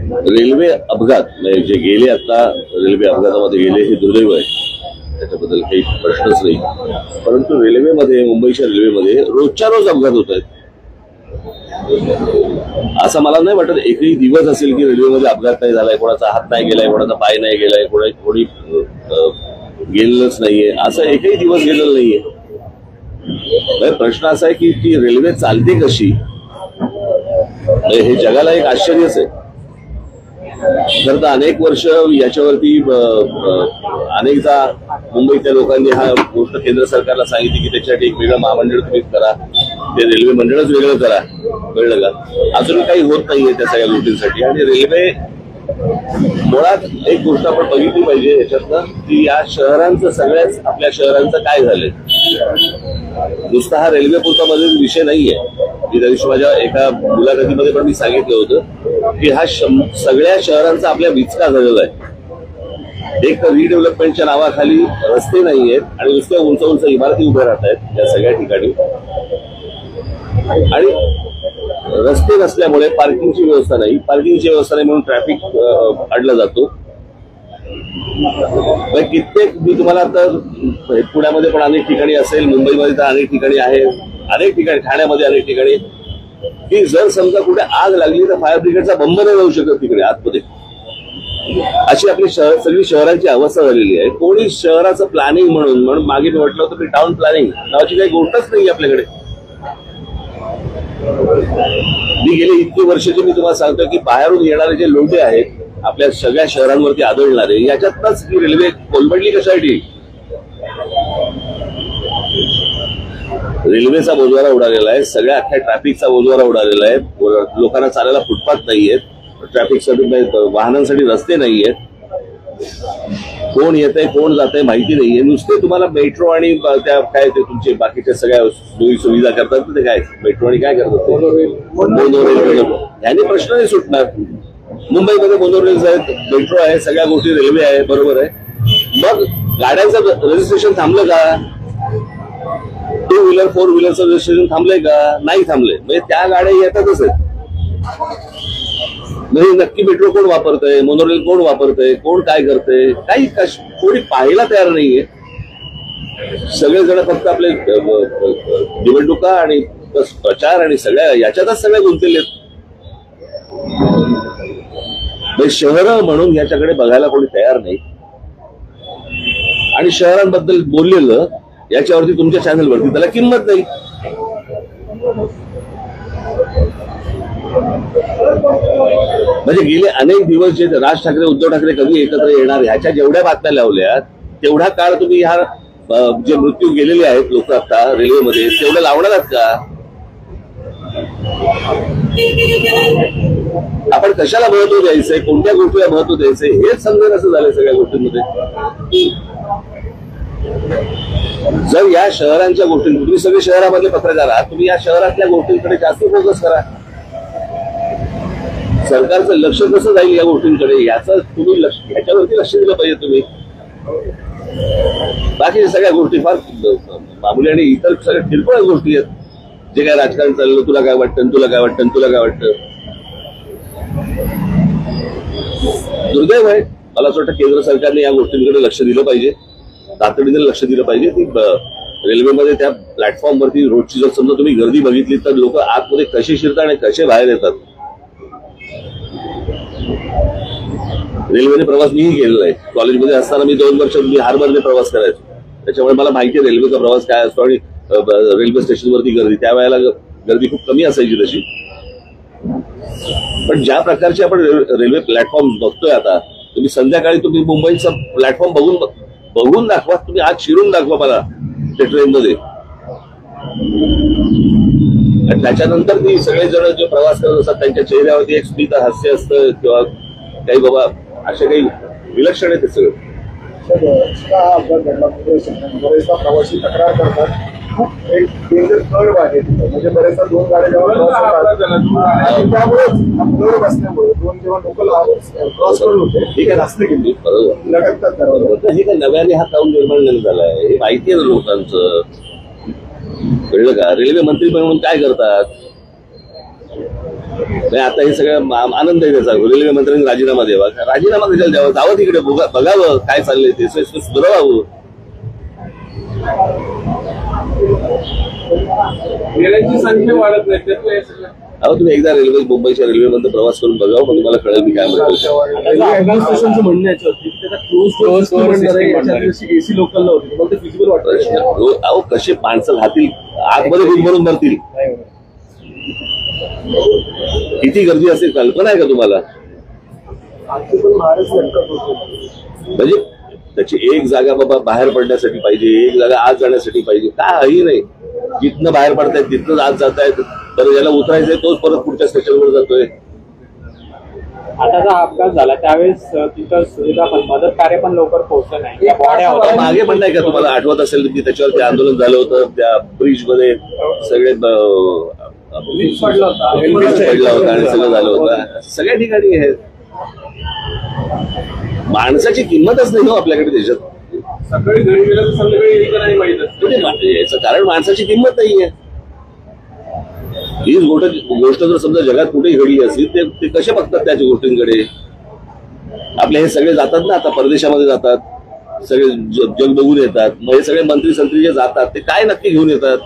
Railway अपघात म्हणजे जे गेले आता रेल्वे अपघातामध्ये गेले हे दुर्दैव आहे, त्याच्याबद्दल काही प्रश्नच नाही. परंतु रेल्वेमध्ये, मुंबईच्या रेल्वेमध्ये रोजच्या रोज अपघात होत आहेत. असं मला नाही वाटत एकही दिवस असेल की रेल्वेमध्ये अपघात नाही झालाय, कोणाचा हात नाही गेलाय, कोणाचा पाय नाही गेलाय, कोणी गेलेलंच नाहीये, असं एकही दिवस गेलेलं नाहीये. प्रश्न असा आहे की ती रेल्वे चालते कशी, हे जगाला एक आश्चर्यच आहे. खरं तर अनेक वर्ष याच्यावरती अनेकदा मुंबईतल्या लोकांनी हा गोष्ट केंद्र सरकारला सांगितली की त्याच्यासाठी एक वेगळं महामंडळ तुम्ही करा, ते रेल्वे मंडळच वेगळं करा. कळलं का? अजून काही होत नाहीये त्या सगळ्या गोष्टींसाठी. आणि रेल्वे मुळात एक गोष्ट आपण बघितली पाहिजे याच्यातनं की या शहरांचं, सगळ्याच आपल्या शहरांचं काय झालंय. नुसता हा रेल्वे पुरता मध्ये विषय नाहीये. की त्या दिवशी माझ्या एका मुलाखतीमध्ये पण मी सांगितलं होतं की हा सगळ्या शहरांचा आपल्या विचका झालेला आहे. एक तर रिडेव्हलपमेंटच्या नावाखाली रस्ते नाहीयेत आणि नुसत्या उंच उंच इमारती उभ्या राहत आहेत या सगळ्या ठिकाणी. आणि रस्ते नसल्यामुळे पार्किंगची व्यवस्था नाही, पार्किंगची व्यवस्था नाही म्हणून ट्रॅफिक अडला जातो. कित्येक, मी तुम्हाला तर पुण्यामध्ये पण अनेक ठिकाणी असेल, मुंबईमध्ये तर अनेक ठिकाणी आहे, अनेक ठिकाणी, ठाण्यामध्ये अनेक ठिकाणी, की जर समजा कुठे आग लागली तर फायर ब्रिगेडचा बंब नाही जाऊ शकत तिकडे आतमध्ये. अशी आपली सगळी शहरांची अवस्था झालेली आहे. कोणी शहराचं प्लॅनिंग म्हणून मागे मी म्हटलं होतं की टाउन प्लॅनिंग नावाची काही गोष्टच नाही आपल्याकडे. मी गेले इतकी वर्षाचे मी तुम्हाला सांगतो की बाहेरून येणारे जे लोटे आहेत आपल्या सगळ्या शहरांवरती आदळणारे, याच्यातच ही रेल्वे कोलमडली कशासाठी. रेल्वेचा बोजवारा उडालेला आहे, सगळ्या अख्ख्या ट्रॅफिकचा बोजवारा उडालेला आहे. लोकांना चालायला फुटपाथ नाहीयेत, ट्रॅफिकसाठी वाहनांसाठी रस्ते नाहीयेत, कोण येतंय कोण जातंय माहिती नाहीये. नुसते तुम्हाला मेट्रो आणि त्या काय ते तुमचे बाकीच्या सगळ्या सोयी सुविधा करतात ते काय मेट्रो आणि काय करतात मोनोरेल, याने प्रश्न नाही सुटणार. मुंबईमध्ये मोनोरेल्स आहेत, मेट्रो आहे, सगळ्या गोष्टी रेल्वे आहे, बरोबर आहे. मग गाड्यांचं रजिस्ट्रेशन थांबलं का? टू व्हीलर, फोर व्हीलरचं रजिस्ट्रेशन थांबलंय का? नाही थांबलंय. म्हणजे त्या गाड्या येतातच आहेत. म्हणजे नक्की मेट्रो कोण वापरतंय, मोनोरेल कोण वापरतंय, कोण काय करतंय, काही कोणी पाहायला तयार नाहीये. सगळेजण फक्त आपले निवडणुका आणि प्रचार आणि सगळ्या याच्यातच सगळे गुंतलेले आहेत. शहरं म्हणून याच्याकडे बघायला कोणी तयार नाही. आणि शहरांबद्दल बोललेलं याच्यावरती तुमच्या चॅनलवरती त्याला किंमत नाही. म्हणजे गेले अनेक दिवस जे राज ठाकरे, उद्धव ठाकरे कधी एकत्र येणार ह्याच्या जेवढ्या बातम्या लावल्या तेवढा काळ तुम्ही ह्या जे मृत्यू गेलेले आहेत लोक आता रेल्वेमध्ये तेवढं लावणार आहात का? आपण कशाला महत्व द्यायचंय, कोणत्या गोष्टीला महत्व द्यायचंय हेच समजेल असं झालंय सगळ्या गोष्टींमध्ये. जर या शहरांच्या गोष्टी, तुम्ही सगळे शहरामधले पत्रकार आहात, तुम्ही या शहरातल्या गोष्टींकडे जास्त फोकस करा. सरकारचं लक्ष कसं जाईल या गोष्टींकडे याचं तुम्ही ह्याच्यावरती लक्ष दिलं पाहिजे तुम्ही. बाकी सगळ्या गोष्टी फार मामूली आणि इतर सगळ्या किरकोळ गोष्टी आहेत. जे काय राजकारण चाललं, तुला काय वाटतं, तुला काय वाटतं, तुला काय वाटतं. दुर्दैव आहे. मला असं वाटतं केंद्र सरकारने या गोष्टींकडे लक्ष दिलं पाहिजे, तातडीने लक्ष दिलं पाहिजे. ती रेल्वेमध्ये त्या प्लॅटफॉर्मवरती रोजची जर समजा तुम्ही गर्दी बघितली तर लोक आतमध्ये कसे शिरतात आणि कसे बाहेर येतात. रेल्वेने प्रवास मीही केलेला आहे. कॉलेजमध्ये असताना मी 2 वर्ष बिहारमध्ये प्रवास करायचो, त्याच्यामुळे मला माहिती आहे रेल्वेचा प्रवास काय असतो. आणि रेल्वे स्टेशनवरती गर्दी, त्यावेळेला गर्दी खूप कमी असायची तशी. पण ज्या प्रकारचे आपण रेल्वे प्लॅटफॉर्म बघतोय आता, तुम्ही संध्याकाळी तुम्ही मुंबईचा प्लॅटफॉर्म बघून दाखवा, तुम्ही आज शिरून दाखवा मला त्या ट्रेनमध्ये. आणि त्याच्यानंतर ती सगळेजण जे प्रवास करत असतात त्यांच्या चेहऱ्यावरती एक स्मित हास्य असतं किंवा काही बाबा असे काही विलक्षण आहे ते सगळं. बरेचदा प्रवासी तक्रार करतात, खूप एक डेंजर कर्व आहे तिथे. म्हणजे बरेचदा 2 गाड्या जेव्हा त्यामुळे कर्व असल्यामुळे 2 जेव्हा लोकल क्रॉस करून होते ठीक आहे रस्ते किती लगटतात. हे काय नव्याने हा काऊन निर्माण नाही झालाय हे माहिती आहे ना लोकांचं. कळलं का? रेल्वे मंत्री म्हणून काय करतात नाही, आता हे सगळं आनंद आहे त्याचा. रेल्वे मंत्र्यांनी राजीनामा द्यावा. राजीनामा कशाला द्यावा? जावं तिकडे, बघावं काय चाललंय ते, सुधारावं. रेल्वेची संख्या वाढत नाही त्यातलं अहो, तुम्ही एकदा मुंबईच्या रेल्वेमध्ये प्रवास करून बघावं, मग तुम्हाला कळेल मी काय म्हणतो. ऍडमिनिस्ट्रेशनचं म्हणणं याच्यावरती त्याचा क्लोज एसी लोकलला होती, मग ते फिजिबल वाटतं. अहो, कसे माणसं राहतील आतमध्ये बिल भरून भरतील? किती गर्दी असेल कल्पना आहे का तुम्हाला? म्हणजे त्याची एक जागा बाबा बाहेर पडण्यासाठी पाहिजे, एक जागा आत जाण्यासाठी पाहिजे. काही नाही, जिथनं बाहेर पडतायत तिथनं आत जातायत. तर ज्याला उतरायचंय तोच परत पुढच्या स्टेशनवर जातोय. आता जो अपघात झाला त्यावेळेस तिथं सुविधा पण मदत कार्य पण लवकर पोहोचलं नाही. मागे पण नाही का तुम्हाला आठवत असेल की त्याच्यावरती आंदोलन झालं होतं, त्या ब्रिजमध्ये सगळे पडला होता आणि सगळं झालं होतं. सगळ्या ठिकाणी हे माणसाची किंमतच नाही हो आपल्याकडे देशात. सकाळी घरी गेलं तर संध्याकाळी नाही माहित असतं. याचं कारण माणसाची किंमत नाहीये. हीच गोष्ट जर समजा जगात कुठेही घडली असतील ते कसे बघतात त्याच्या गोष्टींकडे? आपले हे सगळे जातात ना आता परदेशामध्ये जातात, सगळे जग बघून येतात. मग हे सगळे मंत्री संत्री जे जातात ते काय नक्की घेऊन येतात?